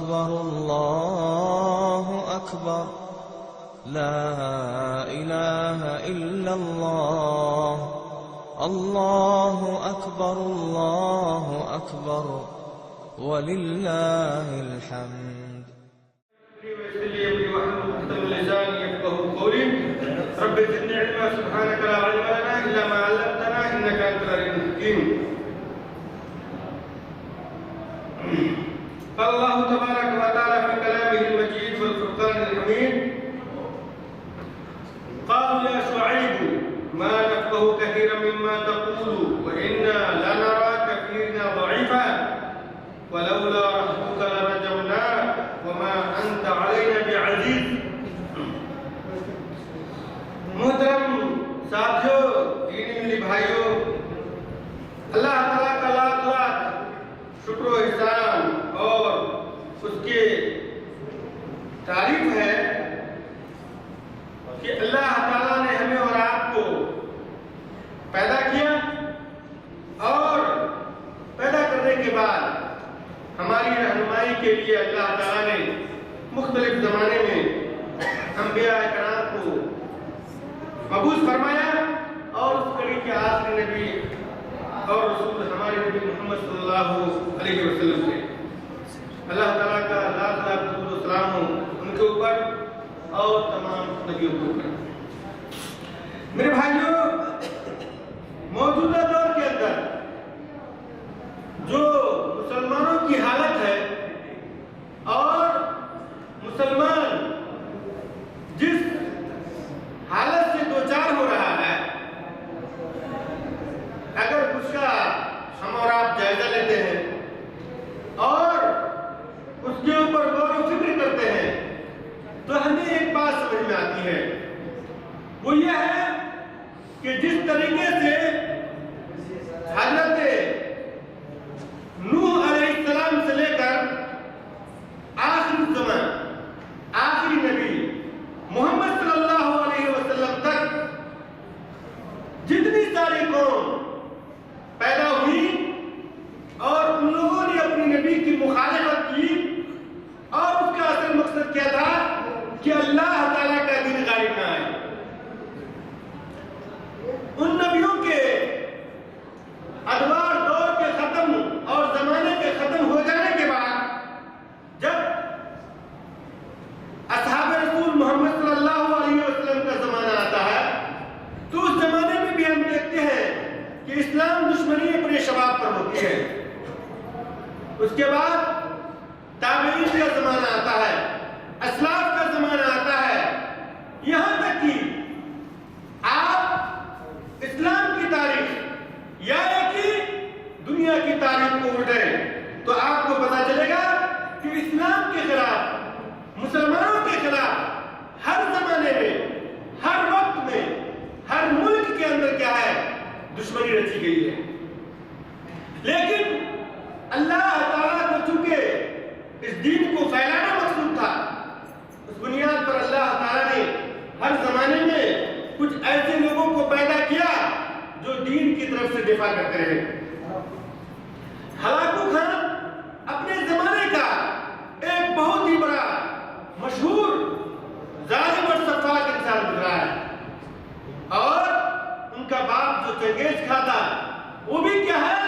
أكبر الله أكبر لا إله إلا الله الله أكبر ولله الحمد. رب زدنا علما سبحانك لا علم لنا إلا ما علمتنا إنك أنت العليم الحكيم. قال الله تبارك وتعالى في كلامه المجيد والفرقان الحميد: قالوا يا شعيب ما نفقه كثيرا مما تقول وإنا لنراك فينا ضعيفا ولولا رحمتك لرجوناك وما أنت علينا بعزيز. محترم ساتھیوں، دینی ملی بھائیوں، اللہ تعالیٰ کا لاکھ لاکھ شکر و احسان اور اس کی تعریف ہے کہ اللہ تعالیٰ نے ہمیں اور آپ کو پیدا کیا اور پیدا کرنے کے بعد ہماری رہنمائی کے لیے اللہ تعالیٰ نے مختلف زمانے میں انبیاء کرام کو مبعوث فرمایا اور اس کڑی کے آخری نبی اور رسول ہمارے نبی محمد صلی اللہ علیہ وسلم سے اللہ تعالیٰ کا لاکھ لاکھ درود و سلام ہو ان کے اوپر اور تمام نبیوں کے اوپر. میرے بھائیوں، موجودہ دور کے اندر جو مسلمانوں کی حالت ہے اور مسلمان جس حالت سے دوچار ہو رہا ہے، اگر اس کا ہم اور آپ جائزہ لیتے ہیں اور اس کے اوپر غور و فکر کرتے ہیں تو ہمیں ایک بات سمجھ میں آتی ہے، وہ یہ ہے کہ جس طریقے سے حضرت نوح علیہ السلام سے لے کر آخری زمان آخری نبی محمد صلی اللہ علیہ وسلم تک جتنی ساری قوم پیدا ہوئی اور ان لوگوں نے اپنی نبی کی مخالفت کی اور اس کا اصل مقصد کیا تھا کہ اللہ تعالیٰ کا دین غالب نہ آئے. ان نبیوں کے ادوار دور کے ختم اور زمانے کے ختم ہو جانے کے بعد جب اصحاب رسول محمد صلی اللہ علیہ وسلم کا زمانہ آتا ہے تو اس زمانے میں بھی ہم دیکھتے ہیں کہ اسلام دشمنی اپنے شباب پر ہوتی ہے. اس کے بعد تابعین کا زمانہ آتا ہے، اسلاف کا زمانہ آتا ہے، یہاں تک کہ آپ اسلام کی تاریخ یا کہ دنیا کی تاریخ کو اٹھائیں تو آپ کو پتا چلے گا کہ اسلام کے خلاف، مسلمانوں کے خلاف ہر زمانے میں، ہر وقت میں، ہر ملک کے اندر کیا ہے؟ دشمنی رچی گئی ہے. لیکن اللہ تعالیٰ کو چونکہ اس دین کو پھیلانا مقصود تھا، اس بنیاد پر اللہ تعالیٰ نے ہر زمانے میں کچھ ایسے لوگوں کو پیدا کیا جو دین کی طرف سے دفاع کرتے رہے. ہلاکو خان اپنے زمانے کا ایک بہت ہی بڑا مشہور ظالم اور سفاک انسان گزرا ہے اور ان کا باپ جو چنگیز خان تھا وہ بھی کیا ہے؟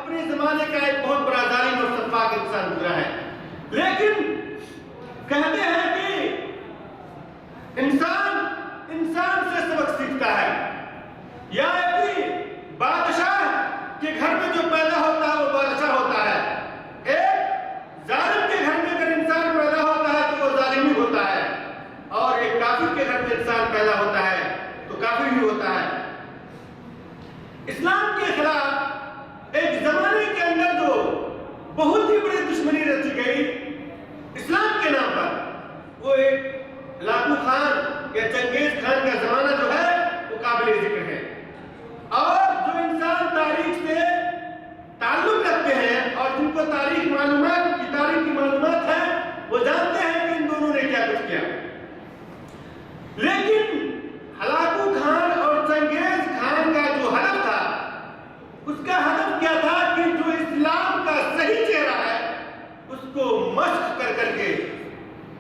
اپنے زمانے کا ایک بہت بڑا ظالم اور سفاک انسان گزرا ہے. لیکن کہتے ہیں کہ انسان سے سبق سیکھتا ہے، یا کہ بادشاہ کے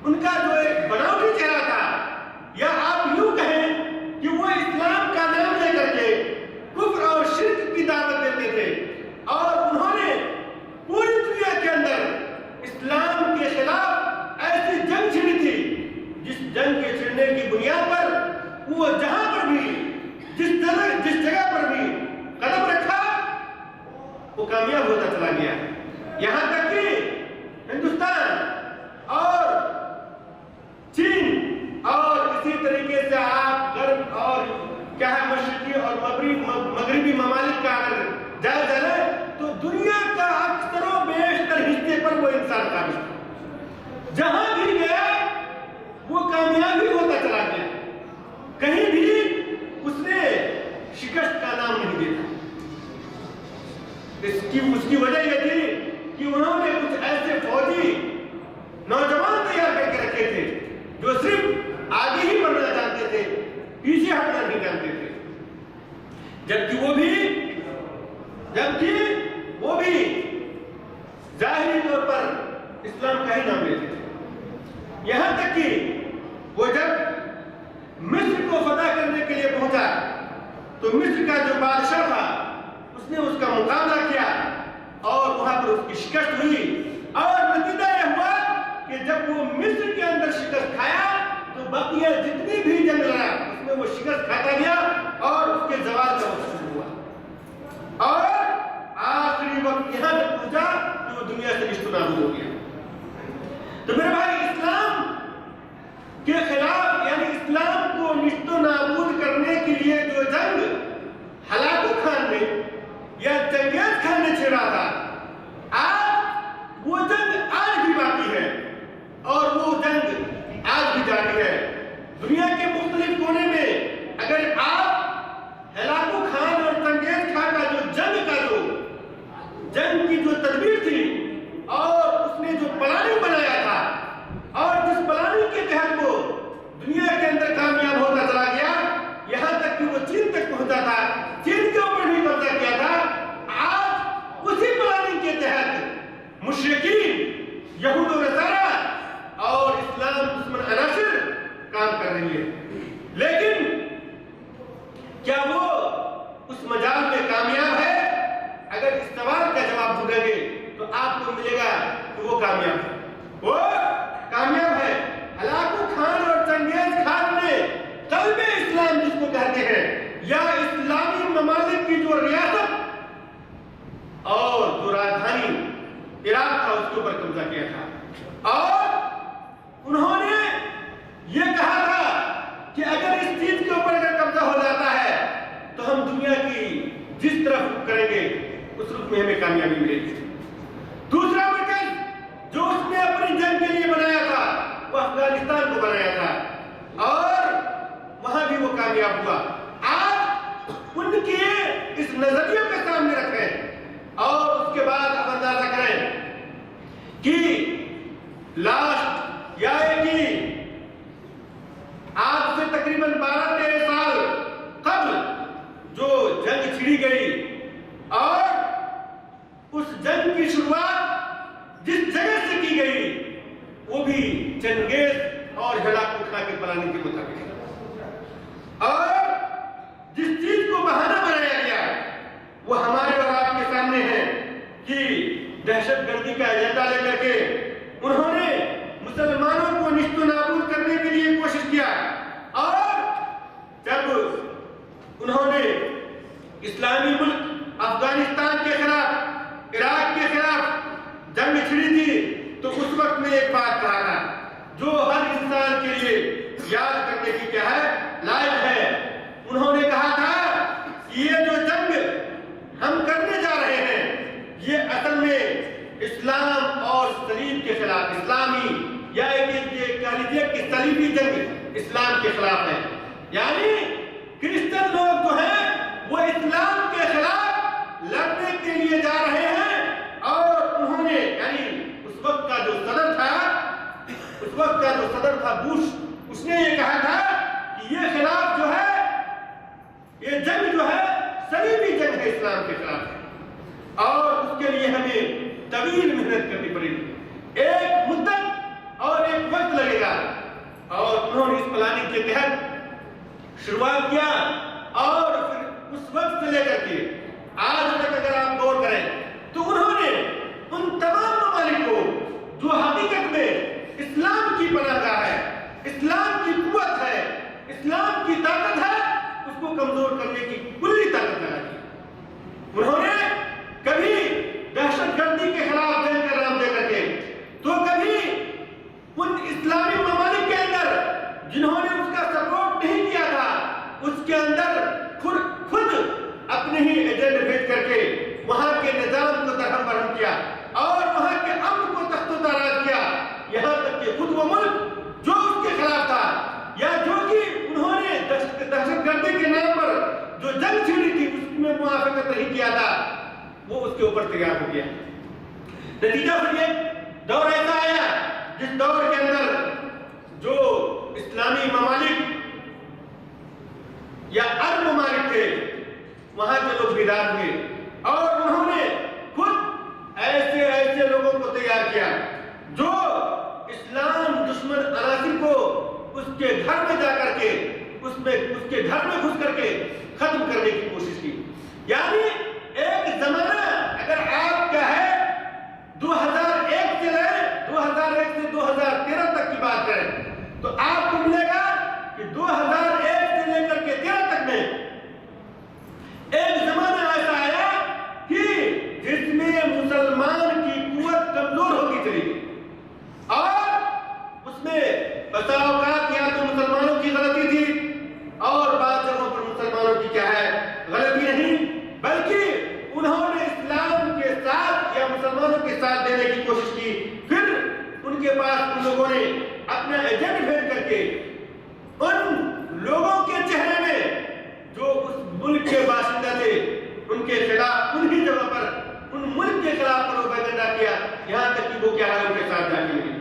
ان کا جو ایک بناوٹی چہرہ تھا، یا آپ یوں کہیں کہ وہ اسلام کا نام لے کر کے کفر اور شرک کی دعوت دیتے تھے، اور انہوں نے پوری دنیا کے اندر اسلام کے خلاف ایسی جنگ چھڑی تھی جس جنگ کے چھڑنے کی بنیاد پر وہ جہاں پر بھی جس جگہ پر بھی قدم رکھا وہ کامیاب ہوتا چلا گیا، یہاں تک کہ ہندوستان اور چین اور اسی طریقے سے آپ غرب اور کیا ہے مشرقی اور مغربی ممالک کا اگر جائزہ لیں تو دنیا کا اکثر و بیشتر حصے پر وہ انسان قابض تھا، جہاں بھی گیا وہ کامیابی ہوتا چلا گیا، کہیں بھی اس نے شکست کا نام نہیں دیتا۔ اس کی وجہ یہ تھی کہ انہوں نے کچھ ایسے فوجی نوجوان تیار کر کے رکھے تھے جو صرف آگے ہی بڑھنا جانتے تھے، پیچھے ہٹنا نہیں جانتے تھے، جبکہ وہ بھی ظاہری طور پر اسلام کا ہی نام لیتے تھے، یہاں تک کہ وہ جب مصر کو فتح کرنے کے لیے پہنچا تو مصر کا جو بادشاہ تھا اس نے اس کا مقابلہ کیا اور وہاں پر اس کی شکست ہوئی، اور نتیجہ یہ ہوا کہ جب وہ مصر کے اندر شکست کھایا تو بقیہ جتنی بھی جنگ لڑا اس میں وہ شکست کھاتا گیا اور اس کے زوال کا وقت شروع ہوا، اور آخری وقت یہاں تک پہنچا کہ وہ دنیا سے نیست و نابود ہو گیا۔ تو میرے بھائی، اسلام کے خلاف یعنی اسلام کو نیست و نابود کرنے کے لیے جو جنگ ہلاکو خان نے یا چنگیز خان نے چھیڑا تھا، آج وہ جنگ آج بھی باقی ہے اور وہ جنگ آج بھی جاری ہے۔ دنیا کے مختلف کونے میں اگر آپ ہلاکو خان اور چنگیز خان کا جو جنگ کی جو تدبیر تھی اور اس نے جو پلاننگ بنایا تھا اور جس پلاننگ کے تحت وہ دنیا کے اندر کامیاب ہوتا چلا گیا، یہاں تک کہ وہ چین تک پہنچا تھا، چین کے اوپر بھی قبضہ کیا تھا، آج اسی پلاننگ کے تحت مشرکین، یہود و نصارہ اور اسلام دشمن عناصر کام کر رہی ہے، لیکن کیا وہ اس مجال میں کامیاب ہے؟ اگر اس سوال کا جواب ڈھونڈیں گے تو آپ کو ملے گا کہ وہ کامیاب ہے، وہ کامیاب ہے۔ ہلاکو خان اور چنگیز خان نے قلب اسلام جس کو کہتے ہیں یا اسلامی ممالک کی جو ریاست اور جو راجدھانی عراق تھا اس کے اوپر قبضہ کیا تھا، اور انہوں نے یہ کہا تھا کہ اگر اس چیز کے اوپر اگر قبضہ ہو جاتا ہے تو ہم دنیا کی جس طرف کریں گے اس رخ میں ہمیں کامیابی ملے گی۔ دوسرا مرکز جو اس نے اپنی جنگ کے لیے بنایا تھا وہ افغانستان کو بنایا تھا اور وہاں بھی وہ کامیاب ہوا۔ آج ان کے اس نظریے کے سامنے رکھیں اور اس کے بعد آپ اندازہ کریں کہ لاسٹ یا کہ آج سے تقریباً 12-13 سال قبل جو جنگ چھڑی گئی اور اس جنگ کی شروعات جس جگہ سے کی گئی وہ بھی چنگیز اور ہلاکو خان کے پلاننگ کے مطابق، اور جس چیز کو بہانہ بنایا گیا وہ ہمارے اور آپ کے سامنے ہے کہ دہشت گردی کا ایجنڈا لے کر کے انہوں نے مسلمانوں کو نیست و نابود کرنے کے لیے کوشش کیا، اور جب انہوں نے اسلامی ملک افغانستان کے خلاف، عراق کے خلاف جنگ چھڑی تھی تو اس وقت میں ایک بات کہا تھا جو ہر انسان کے لیے یاد کرنے کی کیا ہے لائق ہے۔ انہوں نے کہا تھا کہ یہ جو جنگ ہم کرنے جا رہے ہیں یہ اصل میں اسلام اور صلیب کے خلاف، اسلامی یا کہہ لیجیے کہ صلیبی جنگ اسلام کے خلاف ہے، یعنی کرسچن لوگ جو ہیں وہ اسلام کے خلاف لڑنے کے لیے جا رہے ہیں، اور انہوں نے یعنی اس وقت کا جو صدر تھا بوش، اس نے یہ کہا تھا کہ یہ خلاف جو ہے، یہ جنگ جو ہے صلیبی جنگ ہے، اسلام کے خلاف ہے، اور اس کے لیے ہمیں طویل محنت کرنی پڑے گی، ایک مدت اور ایک وقت لگے گا، شروعات کیا، اور پھر اس وقت سے لے کر کے آج تک اگر آپ غور کریں تو انہوں نے ان تمام ممالک کو جو حقیقت میں اسلام کی پناہ گاہ ہے، اسلام کی قوت ہے، اسلام کی طاقت ہے، اس کو کمزور کرنے کی کلی طاقت لگا دی۔ انہوں نے کبھی دہشت گردی کے خلاف جنگ کا نام دے کر کے، تو کبھی ان اسلامی ممالک کے اندر جنہوں نے اس کا سپورٹ نہیں کیا تھا، اس کے اندر خود اپنے ہی ایجنٹ بھیج کر کے وہاں کے نظام کو درہم برہم کیا اور وہاں کے امن کو تخت و تاراج کیا، یہاں تک کہ خود وہ ملک جو اس کے خلاف تھا یا جو کہ انہوں نے دہشت گردی کے نام پر جو جنگ چھیڑی تھی اس میں موافقت نہیں کیا تھا، وہ اس کے اوپر تیار ہو گیا۔ نتیجہ پھر یہ دور ایسا آیا جس دور کے اندر جو اسلامی ممالک یا عرب ممالک تھے وہاں کے لوگ بیدار ہوئے اور انہوں نے خود ایسے لوگوں کو تیار کیا جو اسلام دشمن عناصر کو اس کے گھر میں جا کر کے اس کے گھر میں گھس کر کے ختم کرنے کی کوشش کی۔ یعنی ایک زمانہ اگر آپ کا ہے 2001 سے لے 2001 سے 2013 تک کی بات کریں تو آپ کو ملے گا کہ 2001 سے لے کر کے 13 تک میں ایک زمانہ ایسا آیا کہ جس میں مسلمان کی قوت کمزور ہوتی چلی گئی اور اس میں بسا اوقات یا تو مسلمانوں کی غلطی تھی اور بعض جگہوں پر مسلمانوں کی کیا ہے غلطی نہیں، بلکہ انہوں نے اسلام کے ساتھ یا مسلمانوں کے ساتھ دینے کی کوشش کی۔ پھر ان کے پاس ان لوگوں نے اپنا ایجنٹ بھیج کر کے ان لوگوں کے چہرے میں جو اس ملک کے باشندہ تھے ان کے خلاف انہی جگہ پر ان ملک کے خلاف پروپیگنڈا کیا، یہاں تک کہ وہ کیا ہے ان کے ساتھ داخل ہوئے۔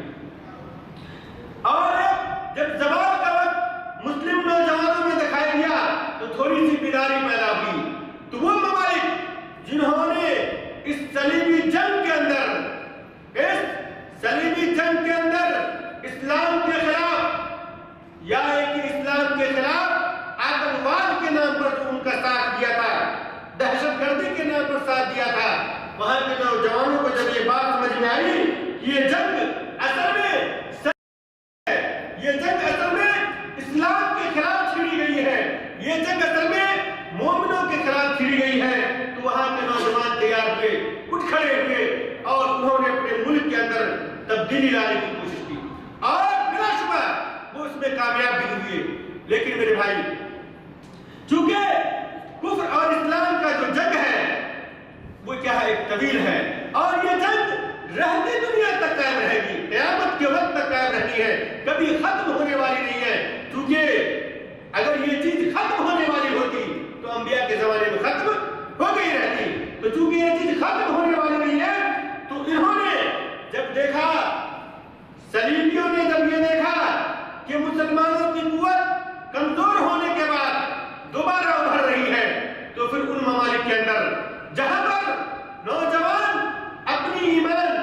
اور جب زوال کا وقت مسلم نوجوانوں میں دکھائی دیا تو تھوڑی سی بیداری پیدا ہوئی، تو وہ ممالک جنہوں نے اس صلیبی جنگ کے اندر اسلام کے خلاف یا ایک اسلام کے خلاف آتنکواد کے نام پر جو ان کا ساتھ دیا تھا، دہشت گردی کے نام پر ساتھ دیا تھا، وہاں کے نوجوانوں کو جب یہ بات سمجھ میں آئی کہ یہ جنگ اصل میں اسلام کے خلاف چھڑی گئی ہے، یہ جنگ اصل میں مومنوں کے خلاف چھڑی گئی ہے، تو وہاں کے نوجوان تیار ہوئے، اٹھ کھڑے ہوئے اور انہوں نے اپنے ملک کے اندر تبدیلی لانے کی کوشش کی اور بلا شبہ وہ اس میں کامیاب بھی ہوئے۔ لیکن میرے بھائی، چونکہ کفر اور اسلام کا جو جنگ ہے وہ کیا ہے، ایک طویل ہے اور یہ جنگ رہتی دنیا تک قائم رہے گی، قیامت کے وقت تک قائم رہنی ہے، کبھی ختم ہونے والی نہیں ہے۔ کیونکہ اگر یہ چیز ختم ہونے والی ہوتی تو انبیاء کے زمانے میں ختم ہو گئی رہتی، تو چونکہ یہ چیز ختم ہونے والی نہیں ہے تو انہوں نے جب دیکھا، صلیبیوں نے جب یہ دیکھا کہ مسلمانوں کی قوت کمزور ہونے کے بعد دوبارہ ابھر رہی ہے، تو پھر ان ممالک کے اندر جہاں پر نوجوان اپنی ایمان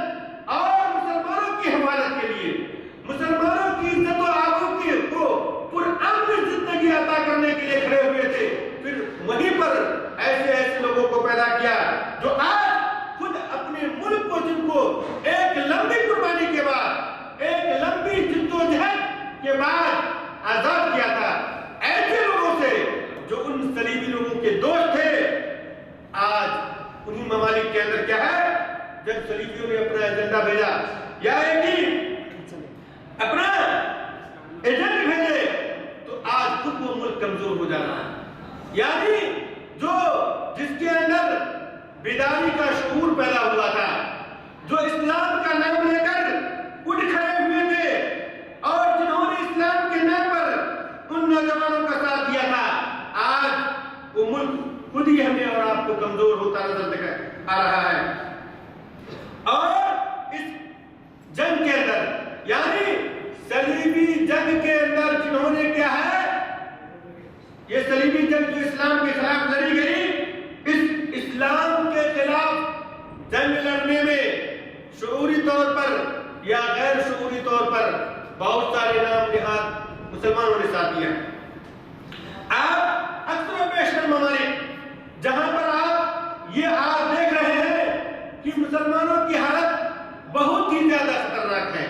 اور مسلمانوں کی حفاظت کے لیے، مسلمانوں کی عزت و آبرو کو پرامن زندگی عطا کرنے کے لیے کھڑے ہوئے تھے، پھر وہیں پر ایسے لوگوں کو پیدا کیا جو آج خود اپنے ملک کو، جن کو ایک لمبی قربانی کے بعد، ایک لمبی جدوجہد کے بعد آزاد کیا تھا، ایسے لوگوں سے جو ان صلیبی لوگوں کے دوست تھے، آج انہی ممالک کے اندر کیا ہے، جب صلیبیوں نے اپنا ایجنڈا بھیجا یا اپنا ایجنٹ بھیجے تو آج خود وہ ملک کمزور ہو جانا ہے۔ یعنی جس کے اندر بیداری کا شعور پیدا ہوا تھا، جو اسلام کا نام لے کر اٹھ کھڑے ہوئے تھے اور جنہوں نے اسلام کے نام پر ان نوجوانوں کا ساتھ دیا تھا، آج وہ ملک خود ہی ہمیں اور آپ کو کمزور ہوتا نظر آ رہا ہے۔ اور اس جنگ کے اندر، یعنی صلیبی جنگ کے اندر جنہوں نے کیا ہے، یہ صلیبی جنگ جو اسلام کے خلاف لڑی گئی، اس اسلام کے خلاف جنگ لڑنے میں شعوری طور پر یا غیر شعوری طور پر بہت سارے نام نہاد مسلمانوں نے ساتھ دیا۔ آپ اکثر و بیشتر ممالک جہاں پر آپ یہ آج دیکھ رہے ہیں کہ مسلمانوں کی حالت بہت ہی زیادہ خطرناک ہے،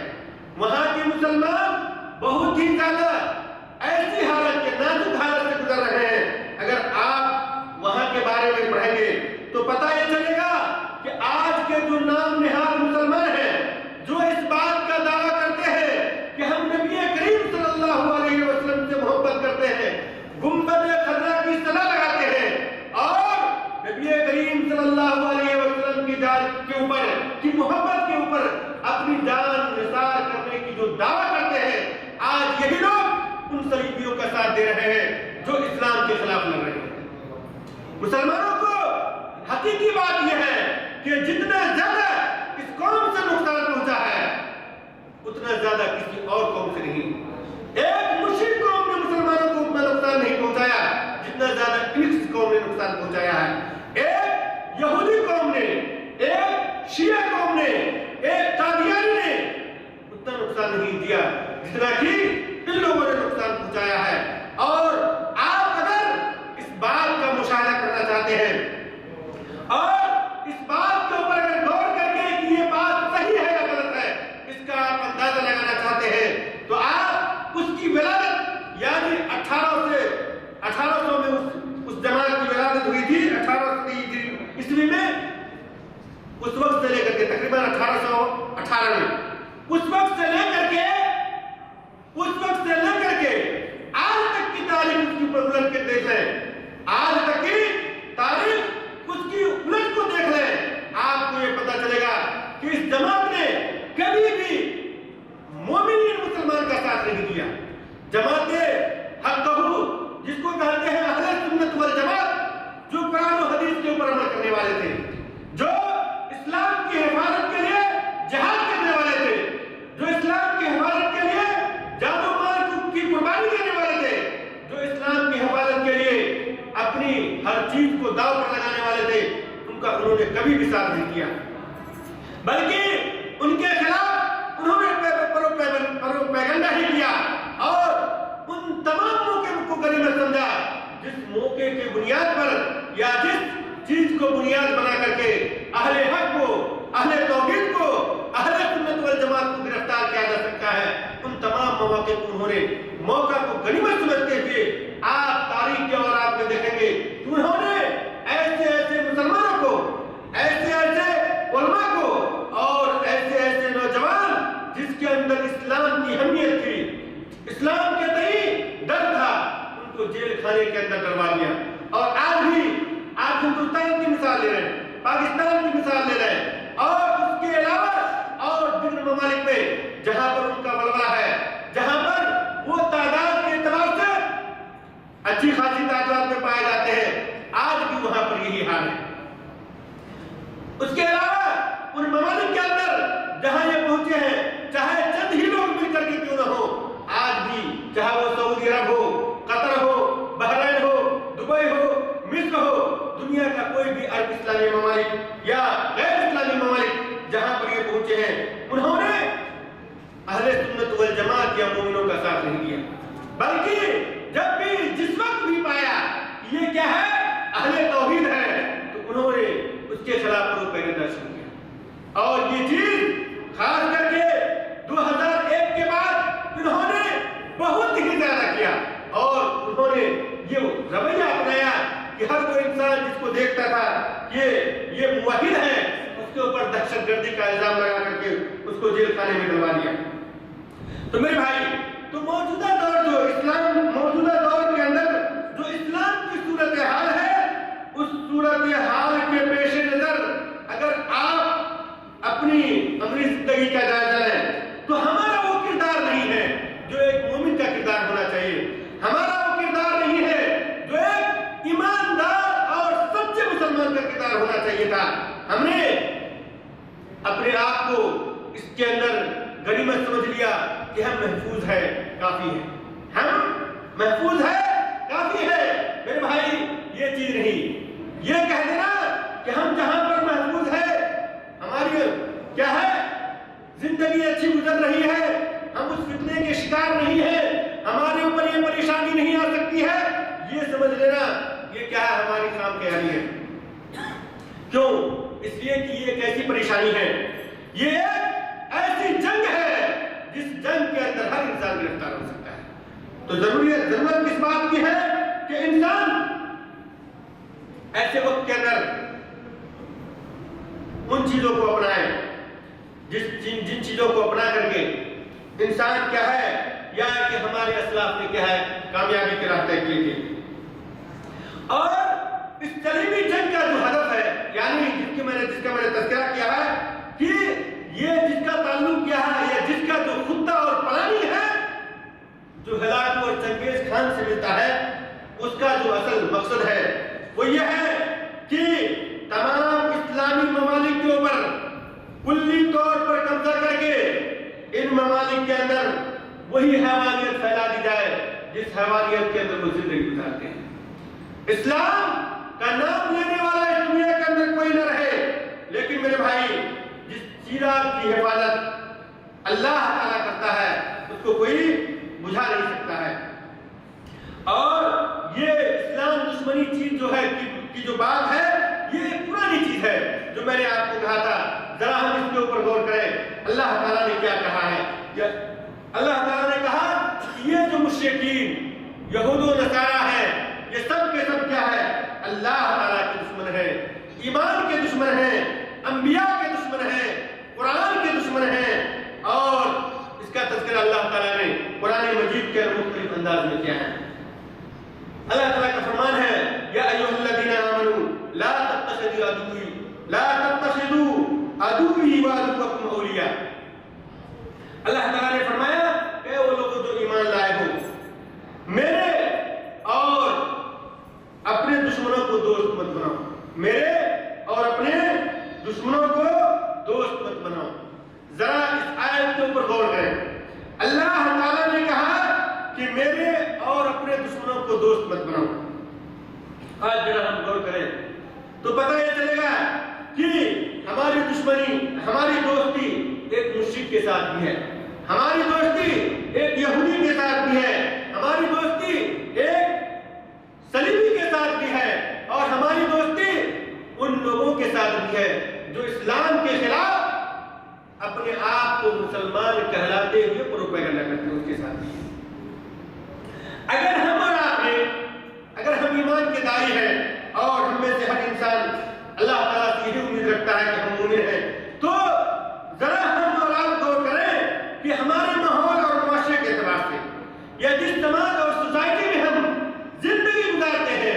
وہاں کے مسلمان بہت ہی زیادہ ایسی حالت کے نازک حالت سے گزر رہے ہیں۔ اگر آپ وہاں کے بارے میں پڑھیں گے تو پتہ یہ چلے گا کہ آج کے جو نام نہاد مسلمان ہیں، جو اس بات کا دعویٰ کرتے ہیں کہ ہم نبی کریم صلی اللہ علیہ وسلم سے محبت کرتے ہیں، گنبد خضرا کی صلاح لگاتے ہیں اور نبی کریم صلی اللہ علیہ وسلم کی جان کے اوپر کی محبت کے اوپر اپنی جان نثار کرنے کی جو دعویٰ کرتے ہیں، آج یہی لوگ ان صلیبیوں کا ساتھ دے رہے ہیں جو اسلام کے خلاف لڑ رہے ہیں۔ مسلمانوں کو حقیقی بات یہ ہے کہ جتنا زیادہ اس قوم سے نقصان پہنچا ہے اتنا زیادہ کسی اور قوم سے نہیں۔ ایک مشرک قوم نے مسلمانوں کو اتنا نقصان نہیں پہنچایا جتنا زیادہ اس قوم نے نقصان پہنچایا ہے۔ ایک یہودی قوم نے، ایک شیعہ قوم نے، ایک قادیانی نے اتنا نقصان نہیں دیا جتنا کہ ان لوگوں نے نقصان پہنچایا ہے۔ اور آپ اگر اس بات کا مشاہدہ کرنا چاہتے ہیں اور اس بات کے اوپر اگر غور کر کے کہ یہ بات صحیح ہے یا غلط ہے اس کا آپ اندازہ لگانا چاہتے ہیں تو آپ اس کی ولادت یعنی 1800 میں اس جماعت کی ولادت ہوئی تھی 1800 عیسوی میں، اس وقت سے لے کر کے تقریباً 1818 میں، اس وقت سے لے کر کے آج تک کی تاریخ اس کی الٹ کے دیکھ لیں، آج تک کی تاریخ اس کی الٹ کو دیکھ لیں، آپ کو یہ پتا چلے گا کہ اس جماعت نے کبھی بھی مومنین مسلمان کا ساتھ نہیں دیا۔ جماعت حق جس کو کہتے ہیں اہل سنت والجماعت، جو قرآن و حدیث کے اوپر عمل کرنے والے تھے، جو اسلام کی حفاظت کے لیے جہاد کرنے والے تھے، جو اسلام کی حفاظت کے لیے جان و مال کی قربانی دینے والے تھے، جو اسلام کی حفاظت کے لیے اپنی ہر چیز کو داؤ پر لگانے والے تھے، ان کا انہوں نے کبھی بھی ساتھ نہیں کیا، بلکہ ان کے خلاف انہوں نے پیغنڈا ہی کیا اور ان تمام موقع کو غنیمت سمجھا جس موقع کے بنیاد پر یا جس چیز کو بنیاد بنا کر کے اہل حق کو، اہل توحید کو، اہل سنت والجماعت کو گرفتار کیا جا سکتا ہے، ان تمام مواقع کو انہوں نے موقع کو غنیمت سمجھتے ہوئے آپ تاریخ کے اور آپ میں دیکھیں گے انہوں نے ایسے مسلمانوں کو، ایسے علماء کو اور ایسے نوجوان جس کے اندر اسلام کی اہمیت تھی، اسلام کے تئیں ڈر تھا، ان کو جیل خانے کے اندر ڈلوا دیا۔ اور آج بھی آپ ہندوستان کی مثال لے رہے ہیں، پاکستان کی مثال لے رہے ہیں اور اس کے علاوہ اور دیگر ممالک میں جہاں پر ان کا ولولہ ہے، جہاں پر وہ تعداد کے اعتبار سے اچھی خاصی تعداد میں پائے جاتے ہیں، آج بھی وہاں پر یہی حال ہے۔ اس کے علاوہ ان ممالک کے اندر جہاں یہ پہنچے ہیں، چاہے چند ہی لوگ مل کر کے کیوں نہ ہو، آج بھی چاہے وہ سعودی عرب ہو، قطر ہو، بحرین ہو، دبئی ہو، مصر ہو، دنیا کا کوئی بھی عرب اسلامی ممالک یا غیر اسلامی ممالک جہاں پر یہ پہنچے ہیں، انہوں نے اہل سنت والجماعت یا مومنوں کا ساتھ نہیں دیا، بلکہ جب بھی جس وقت بھی پایا یہ کیا ہے اہل توحید ہے تو انہوں نے اس کے خلاف پروپیگنڈا شروع کیا۔ اور یہ چیز خاص کر کے 2001 کے بعد انہوں نے بہت ہی زیادہ کیا اور انہوں نے یہ رویہ اپنایا کہ ہر کوئی انسان جس کو دیکھتا تھا کہ یہ موحد ہے اس کے اوپر دہشت گردی کا الزام لگا کر کے اس کو جیل خانے میں ڈلوا دیا۔ تو میرے بھائی، تو موجودہ دور کے اندر جو اسلام کی صورتحال ہے، اس صورتحال کے پیش نظر اگر آپ اپنی عملی زندگی کا جائزہ لیں تو ہمارا وہ کردار نہیں ہے جو ایک مومن کا کردار ہونا چاہیے، ہمارا وہ کردار نہیں ہے جو ایک ایماندار اور سچے مسلمان کا کردار ہونا چاہیے تھا۔ ہم نے اپنے آپ کو اس کے اندر غنیمت سمجھ لیا کہ ہم محفوظ ہے، کافی ہے، ہم محفوظ ہے، کافی ہے۔ میرے بھائی، یہ چیز نہیں، یہ کہہ دینا کہ ہم جہاں پر محفوظ ہے، ہماری کیا ہے زندگی اچھی گزر رہی ہے، ہم اس فتنے کے شکار نہیں ہیں، ہمارے اوپر یہ پریشانی نہیں آ سکتی ہے، یہ سمجھ لینا یہ کیا ہے، ہماری کام خیالی ہے۔ کیوں؟ اس لیے کہ یہ ایک ایسی پریشانی ہے، یہ ایک ایسی جنگ ہے جس جنگ کے اندر ہر انسان گرفتار ہو سکتا ہے۔ تو ضرورت کس بات کی ہے کہ انسان ایسے وقت کے اندر ان چیزوں کو اپنائے جن چیزوں کو اپنا کر کے انسان کیا ہے، یا کہ ہمارے اسلاف نے کیا ہے کامیابی کے راہ طے کیے تھے۔ اور اس صلیبی جنگ کا جو ہدف ہے، یعنی جس کا میں نے تذکرہ کیا ہے کہ یہ جس کا تعلق کیا ہے، یا جس کا جو خطہ اور پلانی ہے جو ہلاکو اور چنگیز خان سے ملتا ہے، اس کا جو اصل مقصد ہے وہ یہ ہے کہ تمام اسلامی ممالک کے اوپر کلی طور پر قبضہ کر کے ان ممالک کے اندر وہی حیوانیت پھیلا دی جائے جس حیوانیت کے اندر وہ زندگی گزارتے ہیں۔ اسلام کا نام لینے والا اس دنیا کے اندر کوئی نہ رہے، لیکن میرے بھائی جس چراغ کی حفاظت اللہ تعالیٰ کرتا ہے اس کو کوئی بجھا نہیں سکتا ہے۔ اور یہ اسلام دشمنی چیز جو ہے کی جو بات ہے، یہ ایک پرانی چیز ہے جو میں نے آپ کو کہا تھا، ذرا ہم اس کے اوپر غور کریں۔ اللہ تعالیٰ نے کیا کہا ہے؟ اللہ تعالیٰ نے کہا کہ یہ جو مشرکین یہود و نصارہ ہیں، یہ سب کے سب کیا ہے؟ اللہ تعالیٰ کے دشمن ہیں، ایمان کے دشمن ہیں، انبیاء کے دشمن ہیں، قرآن کے دشمن ہیں۔ اور اس کا تذکرہ اللہ تعالیٰ نے قرآن مجید کے مختلف انداز میں کیا ہے۔ اللہ تعالیٰ کا فرمان ہے، یا ایھا الذین آمنوا لا تتخذوا عدوی وعدوکم اولیاء۔ اللہ تعالیٰ نے فرمایا اے وہ لوگ جو ایمان لائے ہو، میرے اور اپنے دشمنوں کو دوست مت بناؤ، میرے اور اپنے دشمنوں کو دوست مت بناؤ۔ ذرا اس آیت کے اوپر غور کریں۔ اللہ تعالیٰ نے کہا کہ میرے اور اپنے دشمنوں کو دوست مت بناؤ۔ آج ذرا ہم غور کریں تو پتہ یہ چلے گا کہ ہماری دشمنی، ہماری دوستی ایک مشرک کے ساتھ بھی ہے، ہماری دوستی ایک یہودی کے ساتھ بھی ہے، ہماری دوستی ایک صلیبی کے ساتھ بھی ہے، اور ہماری دوستی ان لوگوں کے ساتھ بھی ہے جو اسلام کے خلاف اپنے آپ کو مسلمان کہلاتے ہوئے پروپیگنڈا کرتے ہیں، اس کے ساتھ بھی ہے۔ اگر ہم اور آپ نے، اگر ہم ایمان کے داعی ہیں اور ہم میں سے ہر انسان اللہ تعالیٰ سے یہی امید رکھتا ہے کہ ہم مومن ہیں، تو ذرا ہم اور آپ غور کریں کہ ہمارے ماحول اور معاشرے کے اعتبار سے، یا جس سماج اور سوسائٹی میں ہم زندگی گزارتے ہیں،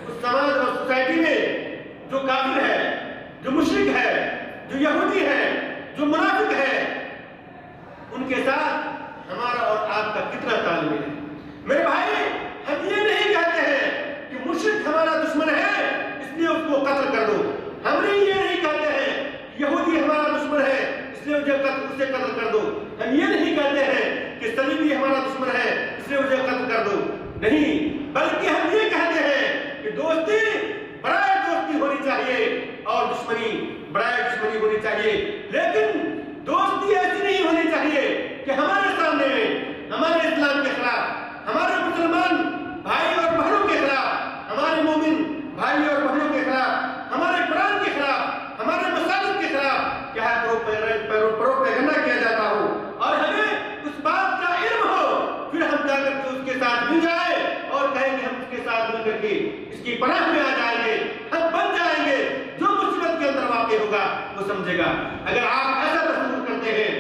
اس سماج اور سوسائٹی میں جو کافر ہے، جو مشرک ہے، جو یہودی ہے، جو منافق ہے، ان کے ساتھ ہمارا اور آپ کا کتنا تعلق ہے۔ میرے بھائی، ہم یہ نہیں کہتے ہیں کہ مشرک ہمارا دشمن ہے اس لیے اس کو قتل کر دو، ہم یہ نہیں کہتے ہیں کہ یہودی ہمارا دشمن ہے اس لیے اسے قتل کر دو، ہم یہ نہیں کہتے ہیں کہ صلیبی ہمارا دشمن ہے اس لیے اسے قتل کر دو، نہیں، بلکہ ہم یہ کہتے ہیں کہ دوستی برائے دوستی ہونی چاہیے اور دشمنی برائے دشمنی ہونی چاہیے، لیکن دوستی ایسی نہیں ہونی چاہیے کہ ہمارے سامنے میں ہمارے اسلام کے خلاف، ہمارے مسلمان بھائی اور بہنوں کے خلاف، ہمارے مومن بھائی اور بہنوں کے خلاف، ہمارے قرآن کے خلاف، ہمارے مساجد کے خلاف کیا ہے پروپیگنڈا کیا جاتا ہو، اور ہمیں اس بات کا علم ہو، پھر ہم جا کر کے اس کے ساتھ مل جائے اور کہیں کہ ہم اس کے ساتھ مل کر کے اس کی پناہ میں آ جائیں گے، ہم بن جائیں گے، جو مصیبت کے اندر واقع ہوگا وہ سمجھے گا۔ اگر آپ ایسا تصور کرتے ہیں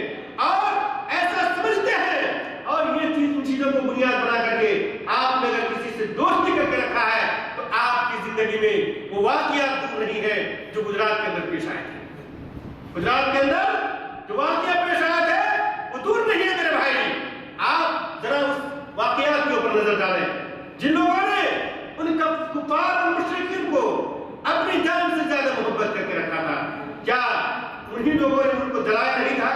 اور ایسا سمجھتے ہیں اور یہ چیز ان چیزوں کو بنیاد بنا کر کے آپ نے اگر کسی سے دوستی کر کے رکھا ہے تو آپ کی زندگی میں وہ واقعات دور نہیں ہے جو گجرات کے اندر پیش آئے تھے۔ گجرات کے اندر جو واقعہ پیش آیا تھے وہ دور نہیں ہے میرے بھائی۔ آپ ذرا اس واقعات کے اوپر نظر ڈالیں جن لوگوں نے ان کفار اور مشرکین کو اپنی جان سے زیادہ محبت کر کے رکھا تھا، کیا انہی لوگوں نے ان کو جلایا نہیں تھا؟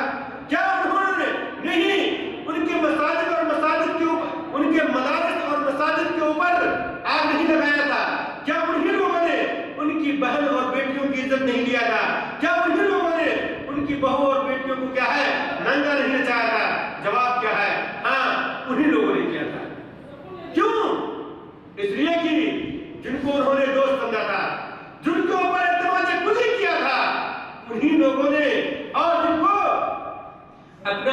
کیا انہوں نے نہیں ان کے مساجد اور مساجد کے اوپر، ان کے مدارس اور مساجد کے اوپر آگ نہیں لگایا تھا؟ کیا انہی لوگوں نے ان کی بہن اور بیٹیوں کی عزت نہیں لیا تھا؟ کیا انہی لوگوں نے ان کی بہو اور بیٹیوں کو کیا ہے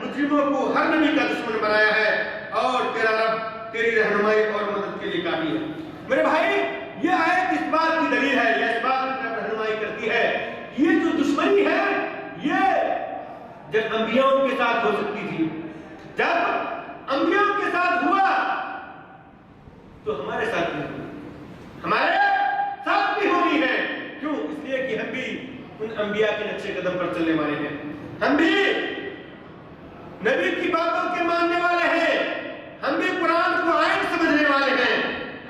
مجرموں کو ہر نبی کا دشمن بنایا ہے، اور تیرا رب تیری رہنمائی اور مدد کے لیے کافی ہے۔ میرے بھائی، یہ آیت اس بات کی دلیل ہے، یہ اس بات کی طرف رہنمائی کرتی ہے، یہ جو دشمنی ہے یہ جب انبیاء کے ساتھ ہو سکتی تھی، جب انبیاء کے ساتھ ہوا تو ہمارے ساتھ بھی ہوئی، ہمارے ساتھ بھی ہونی ہے۔ کیوں؟ اس لیے کہ ہم بھی ان انبیاء کے نقشے قدم پر چلنے والے ہیں، ہم بھی نبی کی باتوں کے ماننے والے ہیں، ہم بھی قرآن کو آئین سمجھنے والے ہیں،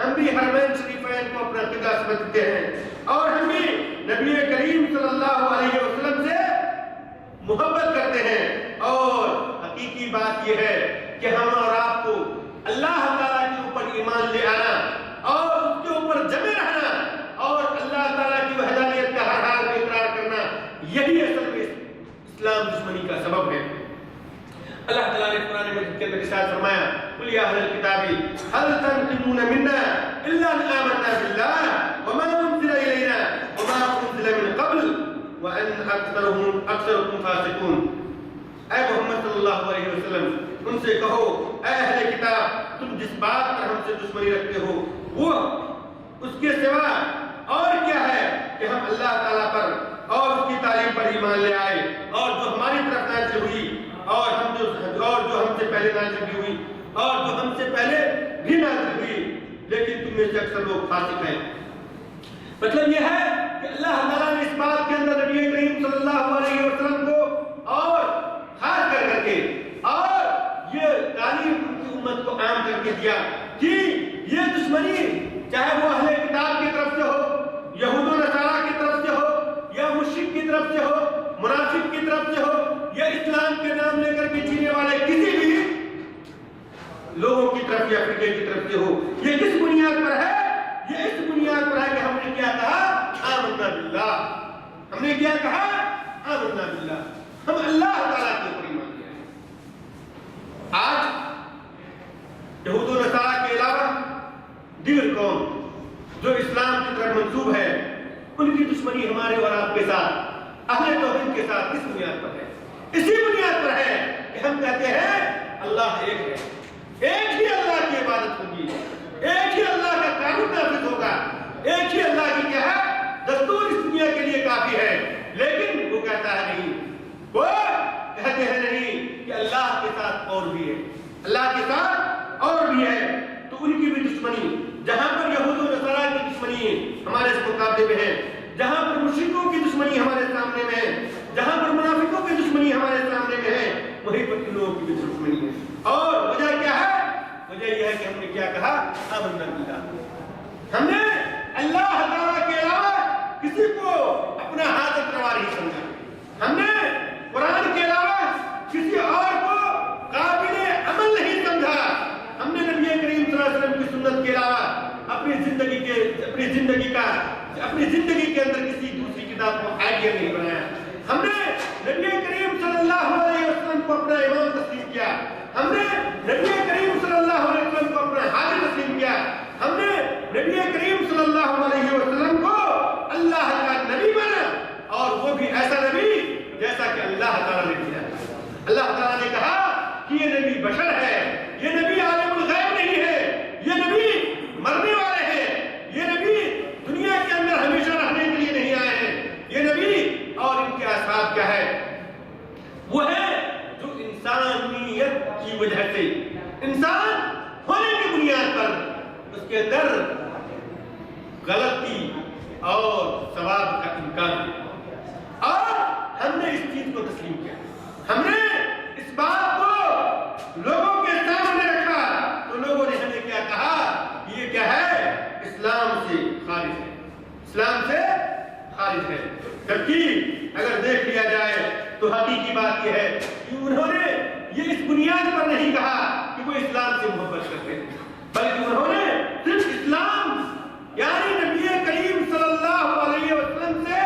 ہم بھی حرمین شریفین کو اپنا قبلہ سمجھتے ہیں، اور ہم بھی نبی کریم صلی اللہ علیہ وسلم سے محبت کرتے ہیں۔ اور حقیقی بات یہ ہے کہ ہم اور آپ کو اللہ تعالیٰ کے اوپر ایمان لے آنا اور اس کے اوپر جمے رہنا اور اللہ تعالیٰ کی وحدانیت کا ہر حال میں اقرار کرنا، یہی اصل میں اسلام دشمنی کا سبب ہے۔ اللہ تعالیٰ نے قرآن مجید کے اندر ارشاد فرمایا، قل یا اہل الکتاب هل تنقمون منا الا ان آمنا بالله وما انزل الینا وما انزل من قبل وان اکثرکم فاسقون۔ اے محمد صلی اللہ علیہ وسلم، ان سے کہو، اے اہل کتاب، تم جس بات پر ہم سے دشمنی رکھتے ہو وہ اس کے سوا اور کیا ہے کہ ہم اللہ تعالیٰ پر اور اس کی تعلیم پر ایمان لے آئے، اور جو ہماری طرف نازل ہوئی اور جو ہم سے پہلے نازل بھی ہوئی اور جو ہم سے پہلے بھی نازل ہوئی، لیکن تم میں سے اکثر لوگ فاسق ہیں۔ مطلب یہ ہے کہ اللہ تعالیٰ نے اس بات کے اندر نبی کریم صلی اللہ علیہ وسلم کو اور خاص کر کے اور یہ تعلیم ان کی امت کو عام کر کے دیا کہ یہ دشمنی چاہے وہ اہل کتاب کی طرف سے ہو، یہود و نصارہ کی طرف سے ہو، یا مشرک کی طرف سے ہو، منافق کی طرف سے ہو، یا اسلام کے نام لے کر کے جینے والے کسی بھی لوگوں کی طرف یا فرقے کی طرف سے ہو، یہ کس بنیاد پر ہے؟ یہ اس بنیاد پر ہے کہ ہم نے کیا کہا؟ آمنا باللہ۔ ہم نے کیا کہا؟ آمنا باللہ۔ ہم اللہ تعالیٰ کے اوپر ایمان لے آئے۔ آج یہود و نصارہ کے علاوہ دیگر قوم جو اسلام کی طرف منسوب ہے، ان کی دشمنی ہمارے اور آپ کے ساتھ، اہل توحید کے ساتھ کس بنیاد پر ہے؟ اسی بنیاد پر ہے کہ ہم کہتے ہیں اللہ ایک ہے، ایک ہی اللہ کی عبادت ہوگی، ایک ہی اللہ کا قانون نافذ ہوگا، ایک ہی اللہ کی کیا ہے دستور اس دنیا کے لیے کافی ہے۔ لیکن وہ کہتا ہے نہیں، وہ کہتے ہیں نہیں کہ اللہ کے ساتھ اور بھی ہے، اللہ کے ساتھ اور بھی ہے۔ تو ان کی بھی دشمنی، جہاں پر یہود و نصارہ کی دشمنی ہمارے اس مقابلے میں ہے، جہاں پر مشرکوں کی دشمنی ہمارے سامنے میں ہے، جہاں پر منافقوں کی دشمنی ہمارے سامنے میں ہے، وہیں پر ان لوگوں کی بھی دشمنی ہے۔ اور وجہ کیا ہے؟ وجہ یہ ہے کہ ہم نے کیا کہا؟ آمنا باللہ۔ ہم نے اللہ تعالیٰ کے علاوہ کسی کو اپنا حاجت روا نہیں سمجھا، ہم نے قرآن کے علاوہ کسی اور کو قابل عمل نہیں سمجھا، ہم نے نبی کریم صلی اللہ علیہ وسلم کی سنت کے علاوہ اپنی زندگی کے اندر کسی دوسری کتاب کو آئیڈیا نہیں بنایا۔ ہم نے نبی کریم صلی اللہ علیہ وسلم کو اپنا امام تسلیم کیا، ہم نے نبی کریم صلی اللہ علیہ وسلم کو اپنا حاجی تسلیم کیا، ہم نے نبی کریم صلی اللہ علیہ وسلم کو اللہ کا نبی بنا، اور وہ بھی ایسا نبی جیسا کہ اللہ تعالیٰ نے دیا۔ اللہ تعالیٰ نے کہا کہ یہ نبی بشر ہے، یہ نبی عالم الغیب نہیں ہے، یہ نبی مرنے والے ہیں، یہ نبی دنیا کے اندر ہمیشہ رہنے کے لیے نہیں آئے ہیں، یہ نبی اور ان کے اصحاب کیا ہے؟ وہ ہے جو انسانیت کی وجہ سے، انسان ہونے کی بنیاد پر اس کے اندر غلطی اور ثواب کا امکان ہے، اور ہم نے اس چیز کو تسلیم کیا، ہم نے اس بات کو لوگوں کے سامنے رکھا، تو لوگوں نے ہمیں کیا کہا؟ یہ کیا ہے؟ اسلام سے خارج ہے، اسلام سے خارج ہے۔ جبکہ اگر دیکھ لیا جائے تو حقیقی بات یہ ہے کہ انہوں نے یہ اس بنیاد پر نہیں کہا کہ وہ اسلام سے محبت کرتے ہیں، بلکہ انہوں نے صرف اسلام یعنی نبی کریم صلی اللہ علیہ وسلم سے،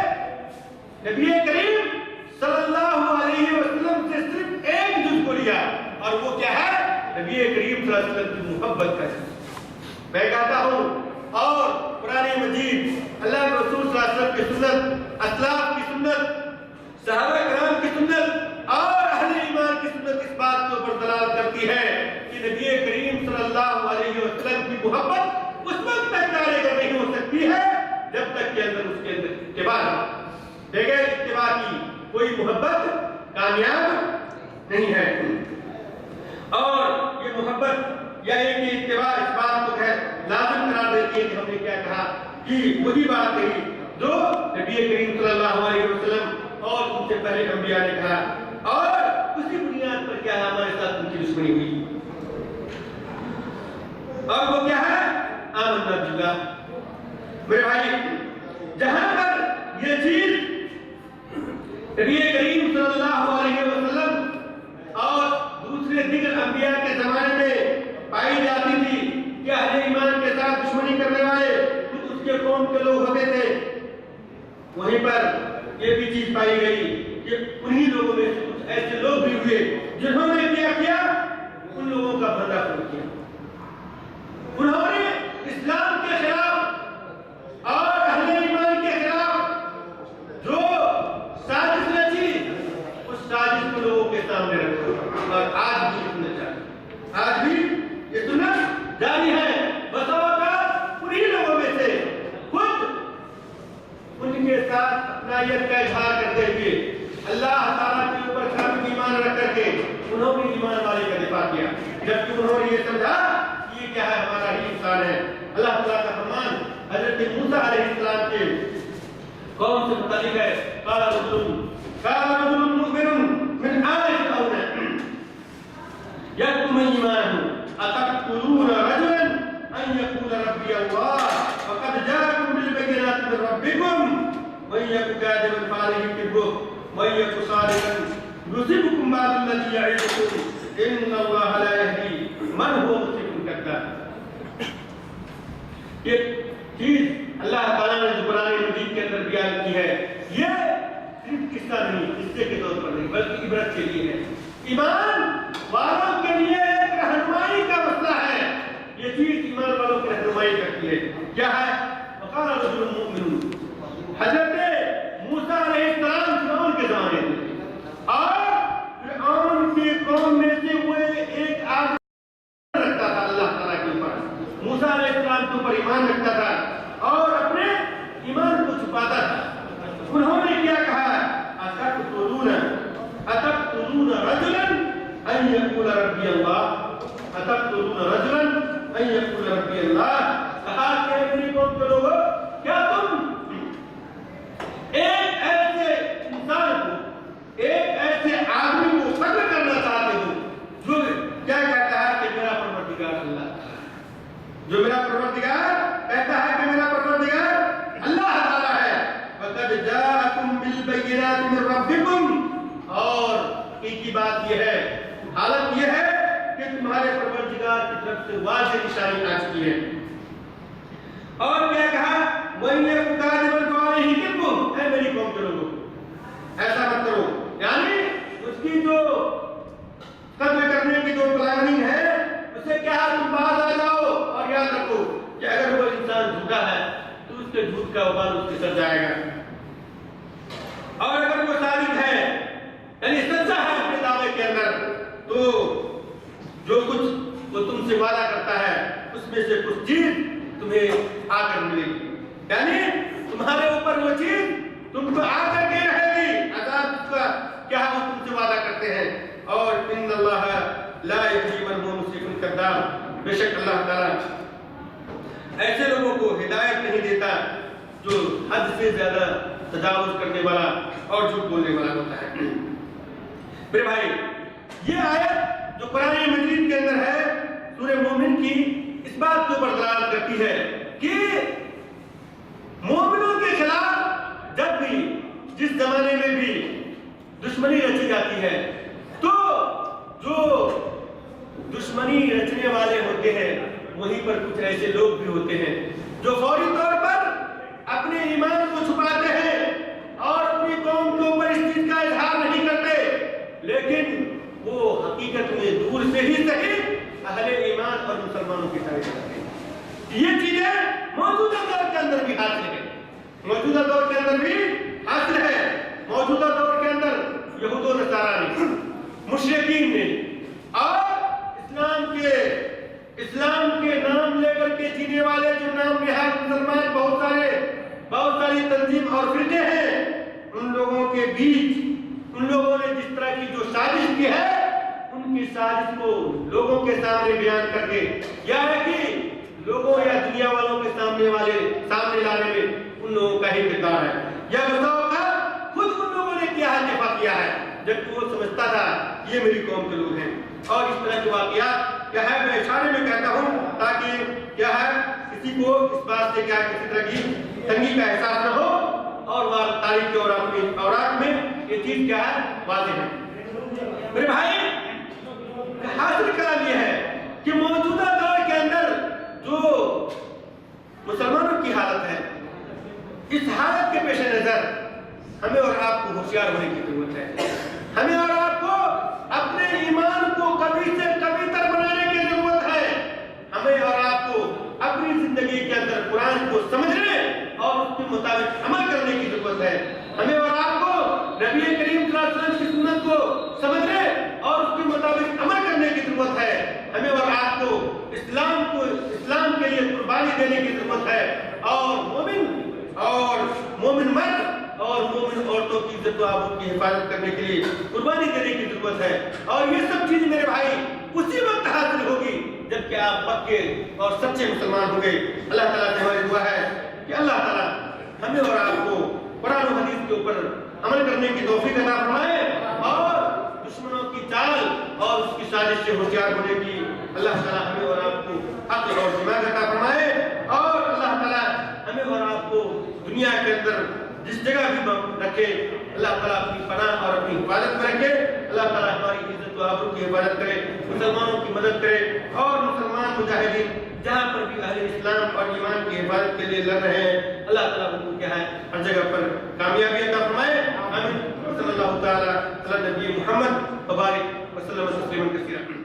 نبی کریم صلی اللہ علیہ وسلم سے صرف ایک جز کو لیا، اور وہ کیا ہے؟ نبی کریم صلی اللہ علیہ وسلم کی محبت کا جز۔ میں کہتا ہوں، اور قرآن مجید، اللہ کے رسول صلی اللہ علیہ وسلم کی سنت، اسلاف کی سنت، صحابہ کرام کی سنت اور اہل ایمان کی نسبت اس بات کے اوپر دلالت کرتی ہے کہ نبی کریم صلی اللہ علیہ وسلم کی محبت اس وقت تک کارگر نہیں ہو سکتی ہے جب تک کہ اس کے اندر اتباع ہو. بغیر اتباع کی کوئی محبت کامیاب نہیں ہے. اور یہ محبت یا ایک اتباع اس بات کو لازم قرار دیتی ہے کہ ہم نے کیا کہا کہ وہی بات کہی جو نبی کریم صلی اللہ علیہ وسلم اور ان سے پہلے انبیاء نے کہا، اور اسی بنیاد پر کیا ہے ہمارے ساتھ ان کی دشمنی ہوئی. اور وہ کیا ہے؟ آمنا باللہ. میرے بھائی، جہاں پر یہ چیز نبی کریم صلی اللہ علیہ وسلم اور دوسرے دیگر انبیاء کے زمانے میں پائی جاتی تھی کہ اہل ایمان کے ساتھ دشمنی کرنے والے کچھ اس کے قوم کے لوگ ہوتے تھے، وہیں پر یہ بھی چیز پائی گئی کہ انہی لوگوں میں سے کچھ ایسے لوگ بھی ہوئے جنہوں نے کیا ان لوگوں کا بھنڈا پھوڑ کیا. انہوں نے اسلام کے خلاف اور اہل ایمان کے خلاف جو سازش رچی اس سازش کو لوگوں کے سامنے رکھا. اور آج بھی سننا چاہیے، آج بھی یہ سنت جاری ہے. بس اوقات انہی لوگوں میں سے خود ان کے ساتھ اپنائیت کا اظہار کرتے ہوئے اللہ تعالیٰ کے اوپر کامل ایمان رکھ کر کے انہوں نے ایمان والے کا دفاع کیا، جبکہ انہوں نے یہ سمجھا کہ یہ کیا ہے، ہمارا ہی انسان ہے. اللہ تعالیٰ کا فرمان حضرت موسیٰ علیہ السلام کے قوم سے متعلق ہے، قال رجل مؤمن من آل فرعون يكتم ایمانه اتقتلون رجلا ان يقول ربي الله فقد جاءكم بالبينات من ربكم وإن يك كاذبا فعليه كذبه وإن يك صادقا يصبكم بعض الذي يعظكم إن الله لا يهدي من هو مسرف كذاب. یہ چیز اللہ تعالیٰ نے جو قرآن مجید کے اندر بیان کی ہے، یہ صرف قصہ نہیں، قصے کے طور پر نہیں بلکہ عبرت کے لیے ہے، ایمان والوں کے لیے ایک رہنمائی کا مسئلہ ہے. یہ چیز ایمان والوں کی رہنمائی کرتی ہے. کیا ہے؟ وقال رجل مؤمن. حضرت موسیٰ علیہ السلام فرعون کے زمانے میں، اور فرعون کی قوم میں سے وہ ایک آدمی رکھتا تھا اللہ تعالیٰ کے اوپر، موسیٰ علیہ السلام کے اوپر ایمان رکھتا تھا اور اپنے ایمان کو چھپاتا تھا. انہوں نے کیا کہا؟ اتقتلون رجلا ان يقول ربي الله اتقتلون رجلا ان يقول ربي الله. کہا کہ اپنی قوم کے لوگوں، کیا تم ایک ایسے انسان کو، ایک ایسے آدمی کو قتل کرنا چاہتے ہو جو کیا کہتا ہے کہ میرا پروردگار اللہ، جو میرا پروردگار کہتا ہے کہ میرا پروردگار اللہ تعالیٰ ہے. فقد جاءكم بالبينات من ربكم. اور ایک ہی بات یہ ہے، حالت یہ ہے کہ تمہارے پروردگار کی طرف سے واضح نشانی آ چکی ہے. اور کیا کہا؟ وَإِنْ يَكُ كَاذِبًا فَعَلَيْهِ كِذْبُهُ. اے میری قوم کے لوگوں، ایسا مت کرو. یعنی اس کی جو قتل کرنے کی جو پلاننگ ہے اسے کیا تم باز آ جاؤ، اور یاد رکھو کہ اگر وہ انسان جھوٹا ہے تو اس کے جھوٹ کا وبال اس کے سر جائے گا، اور اگر وہ صادق ہے یعنی سچا ہے اپنے دعوے کے اندر، تو جو کچھ وہ تم سے وعدہ کرتا ہے اس میں سے کچھ چیز تمہیں آ کر ملے گی. یعنی تمہارے اوپر وہ چیز تم کو آ کر کے رہے گی، عذاب کا کیا وہ تم سے وعدہ کرتے ہیں. اور ان اللہ لا یہدی من هو مسرف کذاب. بے شک اللہ تعالیٰ ایسے لوگوں کو ہدایت نہیں دیتا جو حد سے زیادہ تجاوز کرنے والا اور جھوٹ بولنے والا ہوتا ہے. میرے بھائی، یہ آیت جو قرآن مجید کے اندر ہے سورہ مومن کی، اس بات کے اوپر دلالت کرتی ہے کہ مومنوں کے خلاف جب بھی جس زمانے میں بھی دشمنی رچی جاتی ہے تو جو دشمنی رچنے والے ہوتے ہیں وہیں پر کچھ ایسے لوگ بھی ہوتے ہیں جو فوری طور پر اپنے ایمان کو چھپاتے ہیں اور اپنی قوم کے اوپر اس چیز کا اظہار نہیں کرتے، لیکن وہ حقیقت میں دور سے ہی صحیح اہل ایمان اور مسلمانوں کی طرف کرتے ہیں. یہ چیزیں موجودہ دور کے اندر بھی حاصل ہے، موجودہ دور کے اندر بھی حاصل ہے. موجودہ دور کے اندر یہود و نصارا نے مشرکین نے اور اسلام کے نام لے کر کے جینے والے جو نام نہاد مسلمان بہت ساری تنظیم اور فرقے ہیں، ان لوگوں کے بیچ ان لوگوں نے جس طرح کی جو سازش کی ہے، ان کی سازش کو لوگوں کے سامنے بیان کر کے یا ہے کہ لوگوں یا دنیا والوں کے سامنے لانے میں ان لوگوں کا ہی کردار ہے، یا بتاؤ خود ان لوگوں نے کیا دفاع کیا ہے، جبکہ وہ سمجھتا تھا یہ میری قوم کے لوگ ہیں۔ اور اس طرح کے واقعات کیا ہے میں اشارے میں کہتا ہوں تاکہ کیا ہے کسی کو اس بات سے کیا کسی طرح کی تنگی کا احساس نہ ہو، اور تاریخ اور اپنی اوراق میں یہ چیز کیا ہے واضح ہے۔ میرے بھائی حاصل کلام یہ ہے کہ موجودہ دور کے اندر جو مسلمانوں کی حالت ہے، اس حالت کے پیش نظر ہمیں اور آپ کو ہوشیار ہونے کی ضرورت ہے۔ ہمیں اور آپ کو اپنے ایمان کو کبھی سے کبھی تر بنانے کی ضرورت ہے۔ ہمیں اور آپ کو اپنی زندگی کے اندر قرآن کو سمجھنے اور اس کے مطابق عمل کرنے کی ضرورت ہے۔ ہمیں اور آپ کو نبی کریم صلی اللہ علیہ وسلم کی سنت کو سمجھنے اور اس کے مطابق عمل کرنے کی ضرورت ہے۔ ہمیں اور آپ کو اسلام کے لیے قربانی دینے کی ضرورت ہے، اور مومن مرد اور مومن عورتوں کی عزت و آبرو کی حفاظت کرنے کے لیے قربانی دینے کی ضرورت ہے۔ اور یہ سب چیز میرے بھائی اسی وقت حاصل ہوگی جبکہ آپ پکے اور سچے مسلمان ہوں گے۔ اللہ تعالیٰ سے ہماری دعا ہے کہ اللہ تعالیٰ ہمیں اور آپ کو قرآن و حدیث کے اوپر عمل کرنے کی توفیق عطا فرمائے، اور دشمنوں کی چال اور اس کی سازش سے ہوشیار ہونے کی اللہ تعالیٰ ہمیں اور آپ کو عقل اور دماغ عطا فرمائے، اور اللہ تعالیٰ ہمیں اور آپ کو دنیا کے اندر جس جگہ بھی رکھے اللہ تعالیٰ اپنی پناہ اور اپنی حفاظت میں رکھے۔ اللہ تعالیٰ ہماری عزت و آبرو کی حفاظت کرے، مسلمانوں کی مدد کرے، اور مسلمان مجاہدین جہاں پر بھی اہل اسلام اور ایمان کی حفاظت کے لیے لڑ رہے ہیں، اللہ تعالیٰ ان کو کیا ہے ہر جگہ پر کامیابی عطا فرمائے۔ آمین۔ صلی اللہ تعالیٰ علی نبی محمد وبارک وسلم تسلیما کثیرا۔